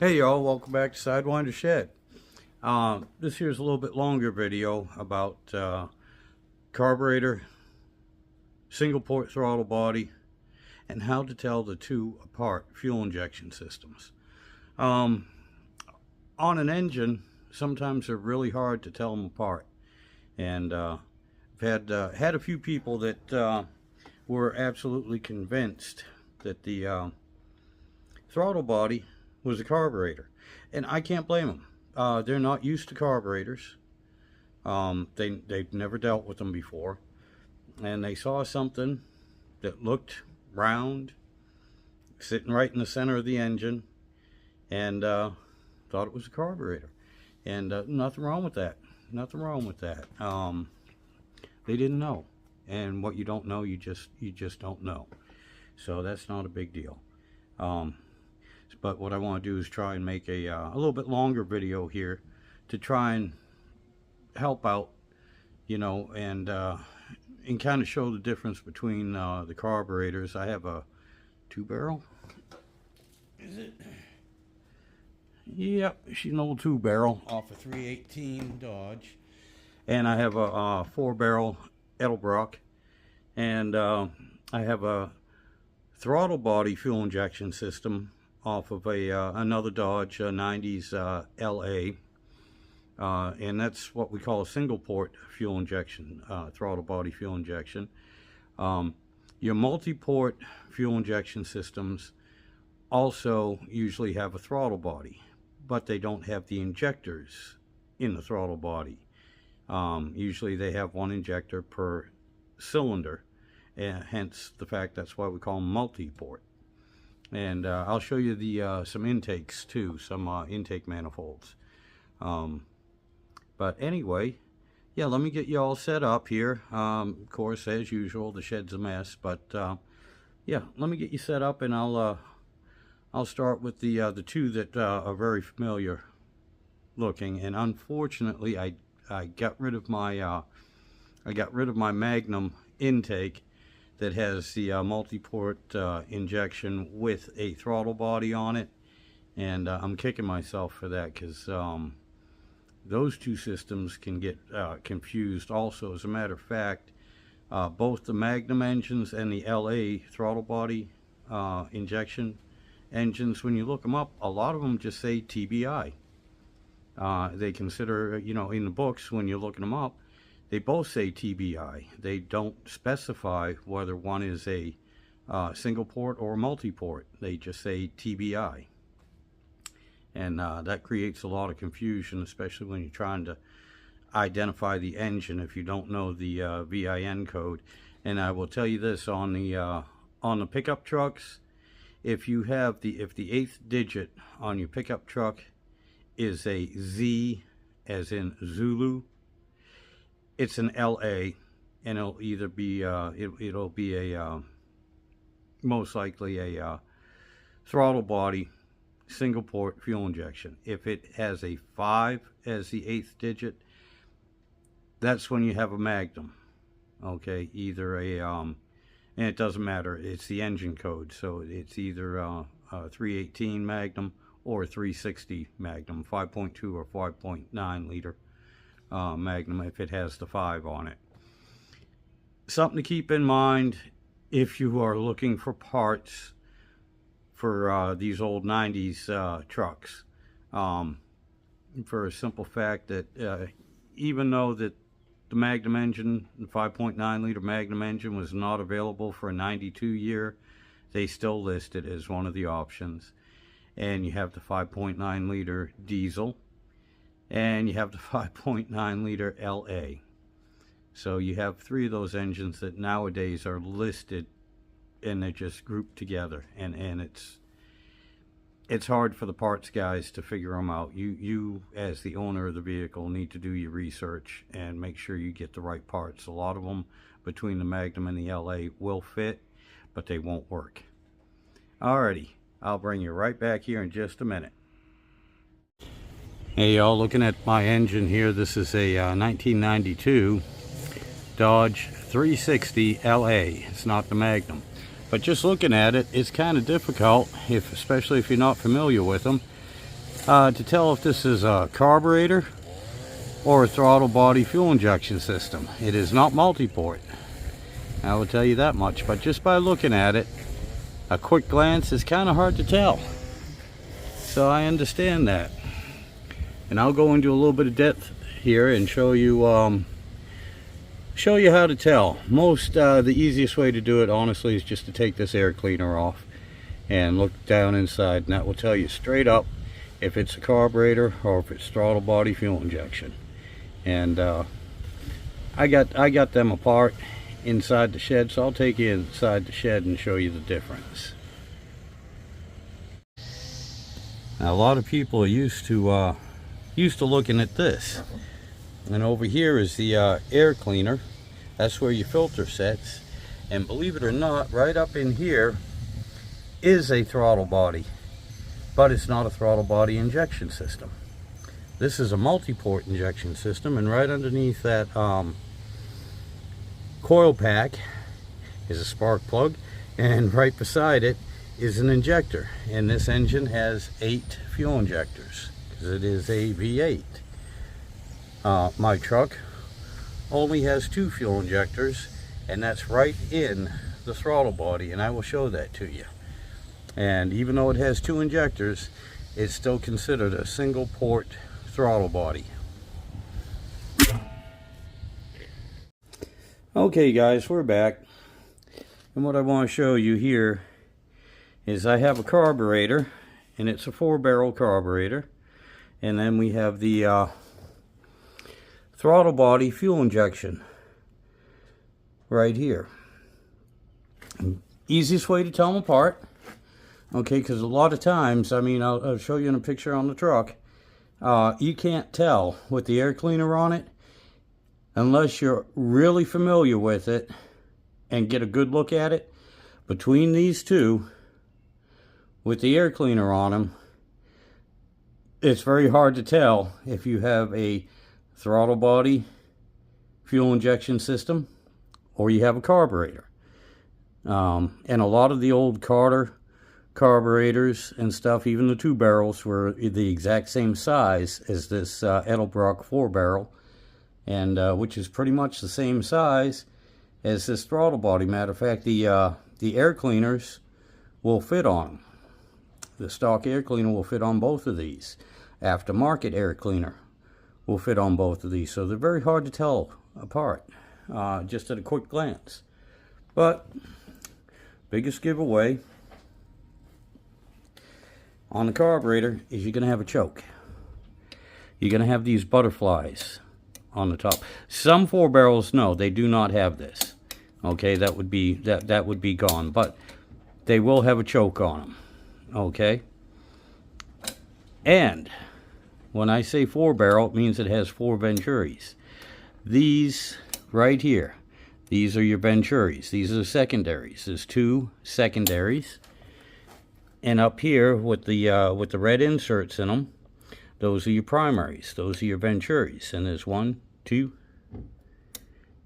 Hey y'all, welcome back to Sidewinder Shed. This here's a little bit longer video about carburetor, single port throttle body, and how to tell the two apart had injection systems. On an engine, sometimes they're really hard to tell them apart, and I've had a few people that were absolutely convinced that the throttle body was a carburetor, and I can't blame them. They're not used to carburetors. They've never dealt with them before, and they saw something that looked round, sitting right in the center of the engine, and thought it was a carburetor. And nothing wrong with that. Nothing wrong with that. They didn't know, and what you don't know, you just don't know. So that's not a big deal. But what I want to do is try and make a little bit longer video here to try and help out, and kind of show the difference between the carburetors. I have a 2-barrel. Is it? Yep, she's an old 2-barrel off a 318 Dodge, and I have a 4-barrel Edelbrock, and I have a throttle body fuel injection system off of another Dodge 90s LA, and that's what we call a single port fuel injection, throttle body fuel injection. Your multi-port fuel injection systems also usually have a throttle body, but they don't have the injectors in the throttle body. Usually they have one injector per cylinder, and hence the fact that's why we call them multi-port. And I'll show you the some intakes too, some intake manifolds. But anyway, yeah, let me get you all set up here. Of course, as usual, the shed's a mess, but yeah, let me get you set up, and I'll start with the two that are very familiar looking. And unfortunately, I got rid of my Magnum intake that has the multi-port injection with a throttle body on it, and I'm kicking myself for that, because those two systems can get confused also. As a matter of fact, both the Magnum engines and the LA throttle body injection engines, when you look them up, a lot of them just say TBI. They consider, in the books when you're looking them up, they both say TBI. They don't specify whether one is a single port or multi-port. They just say TBI. And that creates a lot of confusion, especially when you're trying to identify the engine if you don't know the VIN code. And I will tell you this, on the pickup trucks, if the 8th digit on your pickup truck is a Z, as in Zulu, it's an LA, and it'll either be it'll be a most likely a throttle body single port fuel injection. If it has a 5 as the 8th digit, that's when you have a Magnum. Okay, either a and it doesn't matter, it's the engine code, so it's either a 318 Magnum or a 360 Magnum, 5.2 or 5.9 liter Magnum if it has the 5 on it. Something to keep in mind if you are looking for parts for these old 90s trucks, for a simple fact that even though that the Magnum engine, the 5.9 liter Magnum engine, was not available for a 92 year, they still list it as one of the options. And you have the 5.9 liter diesel, and you have the 5.9 liter LA. So you have 3 of those engines that nowadays are listed, and they're just grouped together, and it's hard for the parts guys to figure them out. You as the owner of the vehicle need to do your research and make sure you get the right parts. A lot of them between the Magnum and the LA will fit, but they won't work. Alrighty, I'll bring you right back here in just a minute. Hey y'all, looking at my engine here, this is a 1992 Dodge 360 LA. It's not the Magnum, but just looking at it, it's kind of difficult, especially if you're not familiar with them, to tell if this is a carburetor or a throttle body fuel injection system. It is not multi-port, I will tell you that much, but just by looking at it, a quick glance is kind of hard to tell. So I understand that, and I'll go into a little bit of depth here and show you how to tell. The easiest way to do it, honestly, is just to take this air cleaner off and look down inside, and that will tell you straight up if it's a carburetor or if it's throttle body fuel injection. And I got them apart inside the shed, so I'll take you inside the shed and show you the difference. Now, a lot of people are used to looking at this, and over here is the air cleaner. That's where your filter sets, and believe it or not, right up in here is a throttle body, but it's not a throttle body injection system. This is a multi-port injection system, and right underneath that coil pack is a spark plug, and right beside it is an injector. And this engine has 8 fuel injectors because it is a V8. My truck only has 2 fuel injectors, and that's right in the throttle body, and I will show that to you. And even though it has 2 injectors, it's still considered a single port throttle body. Okay guys, we're back, and what I want to show you here is I have a carburetor, and it's a 4-barrel carburetor, and then we have the throttle body fuel injection right here. Easiest way to tell them apart, okay, because a lot of times, I mean, I'll show you in a picture on the truck, you can't tell with the air cleaner on it unless you're really familiar with it and get a good look at it. Between these two with the air cleaner on them, it's very hard to tell if you have a throttle body fuel injection system or you have a carburetor. And a lot of the old Carter carburetors and stuff, even the 2 barrels, were the exact same size as this Edelbrock 4-barrel, and which is pretty much the same size as this throttle body. Matter of fact, the air cleaners will fit on them. The stock air cleaner will fit on both of these. Aftermarket air cleaner will fit on both of these, so they're very hard to tell apart just at a quick glance. But biggest giveaway on the carburetor is you're going to have a choke. You're going to have these butterflies on the top. Some 4 barrels, no, they do not have this. Okay, that would be gone, but they will have a choke on them. Okay, and when I say 4-barrel, it means it has 4 venturis. These right here, these are your venturis. These are the secondaries. There's 2 secondaries, and up here with the red inserts in them, those are your primaries. Those are your venturis, and there's 1, 2,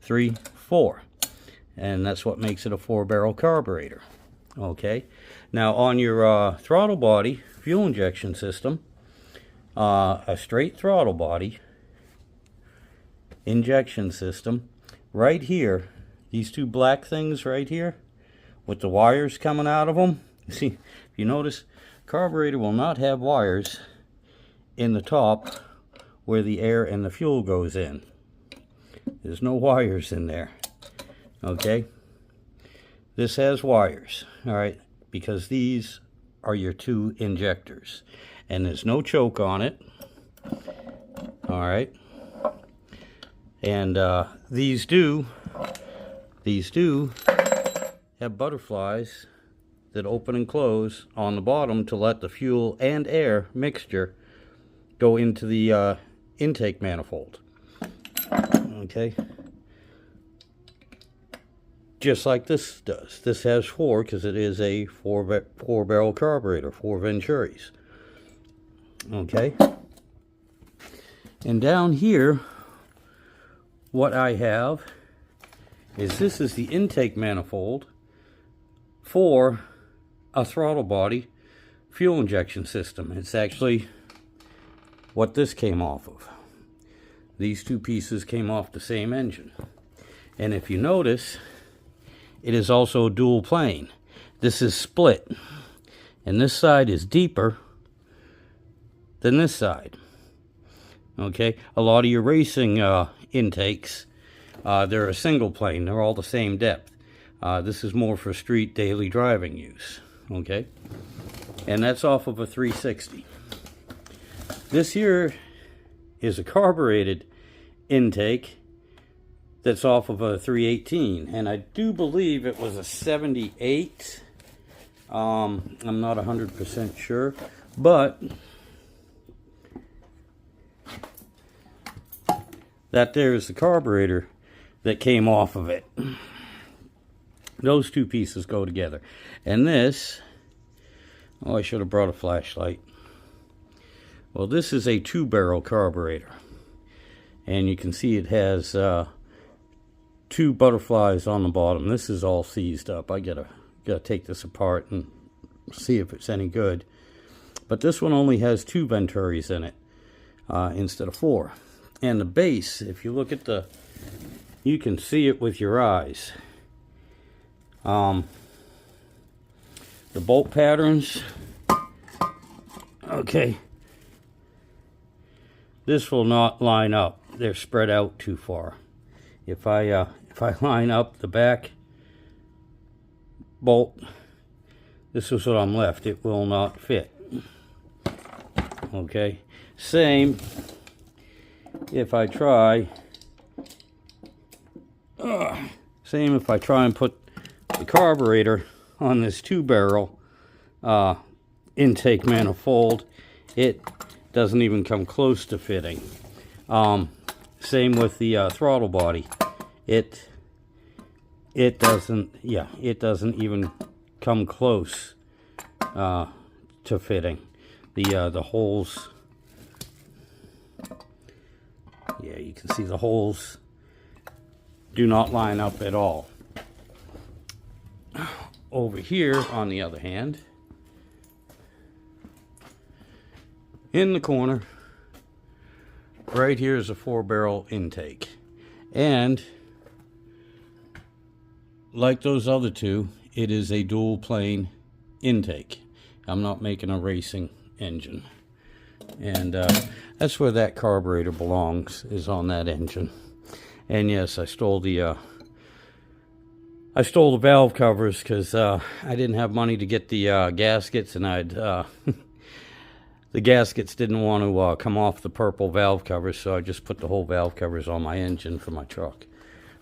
3, 4, and that's what makes it a 4-barrel carburetor. Okay, now on your throttle body fuel injection system, a straight throttle body injection system, right here, these 2 black things right here with the wires coming out of them, see, if you notice, carburetor will not have wires in the top where the air and the fuel goes in. There's no wires in there. Okay, this has wires, all right, because these are your 2 injectors, and there's no choke on it. All right, and these do have butterflies that open and close on the bottom to let the fuel and air mixture go into the intake manifold. Okay, just like this does. This has 4 because it is a 4-barrel carburetor, 4 venturis. Okay, and down here, what I have is this is the intake manifold for a throttle body fuel injection system. It's actually what this came off of. These two pieces came off the same engine. And if you notice, it is also dual plane. This is split. And this side is deeper than this side. Okay, a lot of your racing intakes, they're a single plane. They're all the same depth. This is more for street daily driving use. Okay, and that's off of a 360. This here is a carbureted intake that's off of a 318, and I do believe it was a 78. I'm not 100% sure, but that there is the carburetor that came off of it. Those two pieces go together. And this, oh, I should have brought a flashlight. Well, this is a 2-barrel carburetor. And you can see it has 2 butterflies on the bottom. This is all seized up. I gotta take this apart and see if it's any good. But this one only has 2 venturis in it instead of 4. And the base, if you look at the, you can see it with your eyes. The bolt patterns, okay, this will not line up. They're spread out too far. If I line up the back bolt, this is what I'm left. It will not fit. Okay, same if I try. Same if I try and put the carburetor on this 2-barrel intake manifold, it doesn't even come close to fitting. Same with the throttle body. It doesn't even come close to fitting. The holes, yeah, you can see the holes do not line up at all. Over here, on the other hand, in the corner, right here is a 4-barrel intake. And like those other two, it is a dual plane intake. I'm not making a racing engine. And that's where that carburetor belongs, is on that engine. And yes, I stole the valve covers because I didn't have money to get the gaskets, and the gaskets didn't want to come off the purple valve covers, so I just put the whole valve covers on my engine for my truck.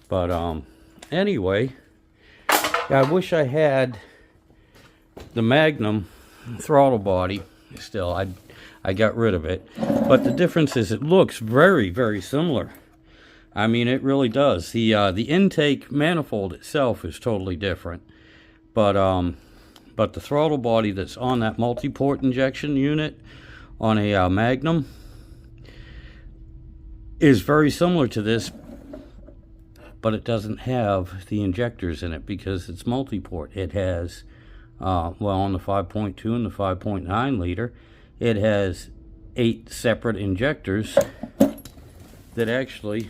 But anyway, I wish I had the Magnum throttle body still. I got rid of it, but the difference is it looks very, very similar. I mean, it really does. The intake manifold itself is totally different, but the throttle body that's on that multi-port injection unit on a Magnum is very similar to this, but it doesn't have the injectors in it because it's multi-port. It has, well, on the 5.2 and the 5.9 liter, it has 8 separate injectors that actually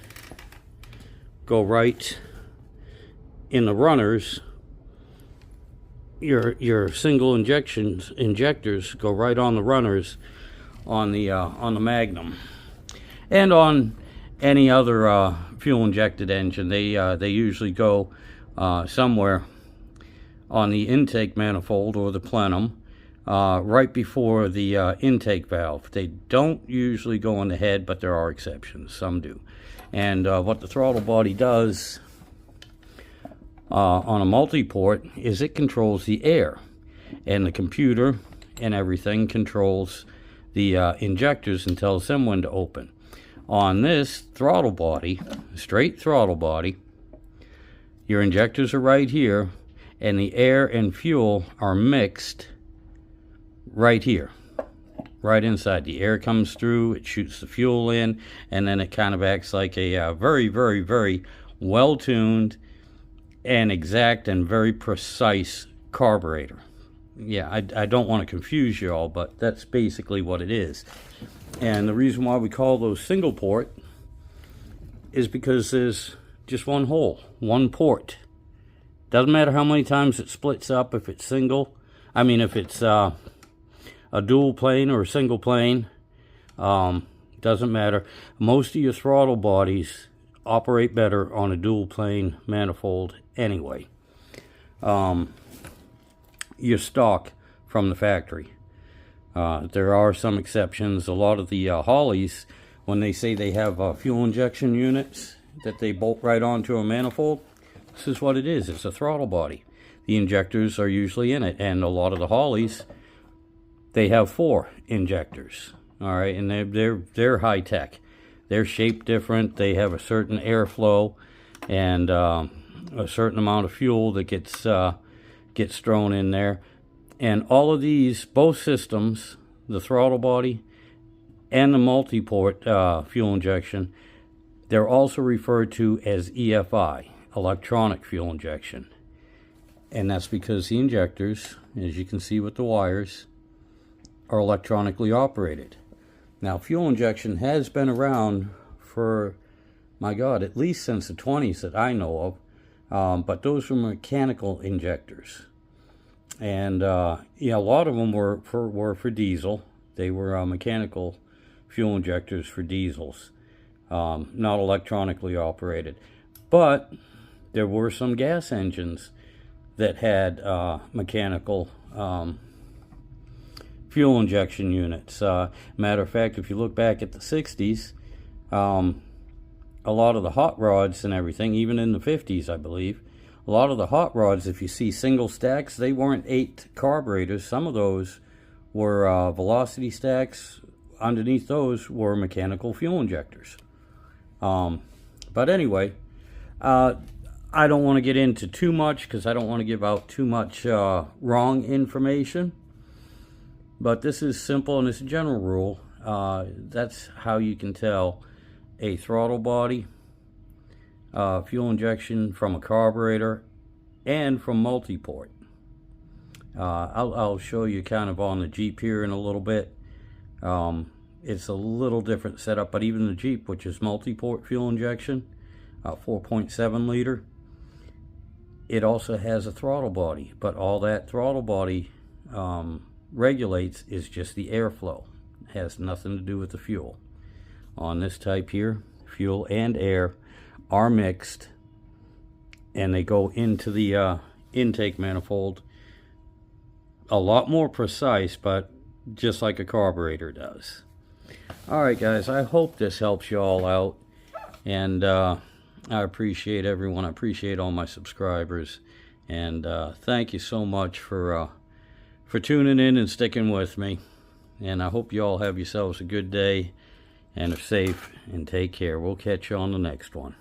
go right in the runners. Your single injectors go right on the runners on the Magnum, and on any other fuel injected engine. They usually go somewhere on the intake manifold or the plenum, right before the intake valve. They don't usually go on the head, but there are exceptions. Some do. And what the throttle body does on a multi-port is it controls the air, and the computer and everything controls the injectors and tells them when to open. On this throttle body, straight throttle body, your injectors are right here, and the air and fuel are mixed right here. Right inside. The air comes through, it shoots the fuel in, and then it kind of acts like a very, very, very well-tuned and exact and very precise carburetor. yeah, I don't want to confuse you all, but that's basically what it is. And the reason why we call those single port is because there's just one hole, one port. Doesn't matter how many times it splits up, if it's single, I mean if it's a dual plane or a single plane, doesn't matter. Most of your throttle bodies operate better on a dual plane manifold anyway. Your stock from the factory. There are some exceptions. A lot of the Hollies, when they say they have fuel injection units that they bolt right onto a manifold, this is what it is. It's a throttle body. The injectors are usually in it, and a lot of the Hollies, they have 4 injectors. All right, and they're high tech. They're shaped different. They have a certain airflow and a certain amount of fuel that gets thrown in there. And all of these, both systems, the throttle body and the multi-port fuel injection, they're also referred to as EFI, electronic fuel injection. And that's because the injectors, as you can see with the wires, are electronically operated. Now, fuel injection has been around for, my God, at least since the 20s that I know of, but those were mechanical injectors. And yeah, a lot of them were for diesel. They were mechanical fuel injectors for diesels, not electronically operated. But there were some gas engines that had mechanical fuel injection units. Matter of fact, if you look back at the 60s, a lot of the hot rods and everything, even in the 50s, I believe, a lot of the hot rods, if you see single stacks, they weren't 8 carburetors. Some of those were velocity stacks. Underneath those were mechanical fuel injectors. But anyway, I don't want to get into too much because I don't want to give out too much wrong information. But this is simple, and it's a general rule. That's how you can tell a throttle body, fuel injection from a carburetor, and from multi-port. I'll show you kind of on the Jeep here in a little bit. It's a little different setup, but even the Jeep, which is multi-port fuel injection, 4.7 liter, it also has a throttle body, but all that throttle body regulates is just the airflow. It has nothing to do with the fuel. On this type here, fuel and air are mixed, and they go into the intake manifold. A lot more precise, but just like a carburetor does. Alright guys, I hope this helps you all out, and I appreciate everyone. I appreciate all my subscribers, and thank you so much for tuning in and sticking with me. And I hope you all have yourselves a good day and are safe, and take care. We'll catch you on the next one.